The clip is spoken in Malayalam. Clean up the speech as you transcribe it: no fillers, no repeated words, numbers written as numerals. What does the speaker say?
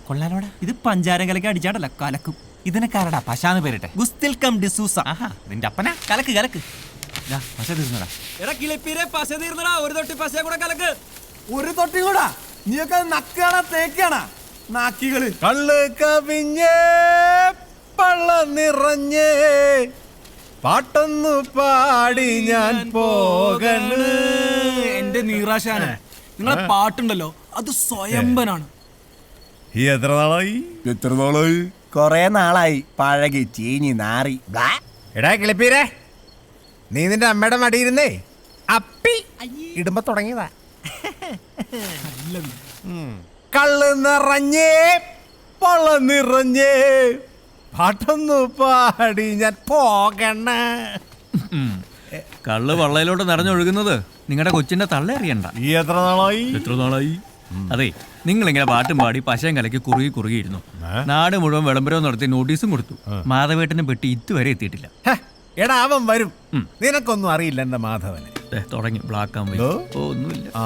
കൊള്ളാലോടാ. ഇത് പഞ്ചാരം കലക്കി അടിച്ചാടല്ല, കലക്കും. ഇതിനൊക്കാരടാ പശാന്ന് പേരിട്ടെ? ഗുസ്തിൽ കം ഡിസൂസ. ആഹാ, നിന്റെ അപ്പനാ? കലക്ക് കലക്ക്. പശ തീർന്നടാ. എടാ കിളിപ്പീരെ, പശ തീർന്നടാ. ഒരു തൊട്ടി പശ കൂടെ കലക്ക്. ഒരു തൊട്ടി കൂടാ? നീയൊക്കെ നക്കാണാ തേക്കാണാ നാക്കികള്? കള്ള് കവിഞ്ഞേ പള്ള നിറഞ്ഞേ പാട്ടൊന്നു പാടി ഞാൻ പോകണ്. എന്റെ നീറാശാന, നിങ്ങളെ പാട്ടുണ്ടല്ലോ അത് സ്വയംഭനാണ്. ഈ എത്ര നാളായി? കൊറേ നാളായി പഴകി ചീഞ്ഞി നാറി. എടാ കിളിപ്പീരെ, നീ നിന്റെ അമ്മയുടെ മടിയിരുന്നേ അപ്പി ഇടുമ്പോ തുടങ്ങിയതാ. കള്ള് നിറഞ്ഞേ പള്ള നിറഞ്ഞേ പാട്ടൊന്നു പാടി ഞാൻ പോകണ. കള്ള് വള്ളയിലോട്ട് നിറഞ്ഞൊഴുകുന്നത് നിങ്ങളുടെ കൊച്ചിന്റെ തള്ള അറിയണ്ട. ഈ എത്ര നാളായി? എത്ര നാളായി? അതെ, നിങ്ങളിങ്ങനെ പാട്ടും പാടി പശയും കലക്കി കുറുകിയിരുന്നു. നാട് മുഴുവൻ വിളംബരവും നടത്തി നോട്ടീസും കൊടുത്തു. മാധവേട്ടനെ പെട്ടി ഇതുവരെ എത്തിയിട്ടില്ല. എടാ അവൻ വരും. നിനക്കൊന്നും അറിയില്ല എന്റെ മാധവന്. തുടങ്ങി ബ്ലാക്ക് ആൻഡ് വൈറ്റ്. ഒന്നുമില്ല. ആ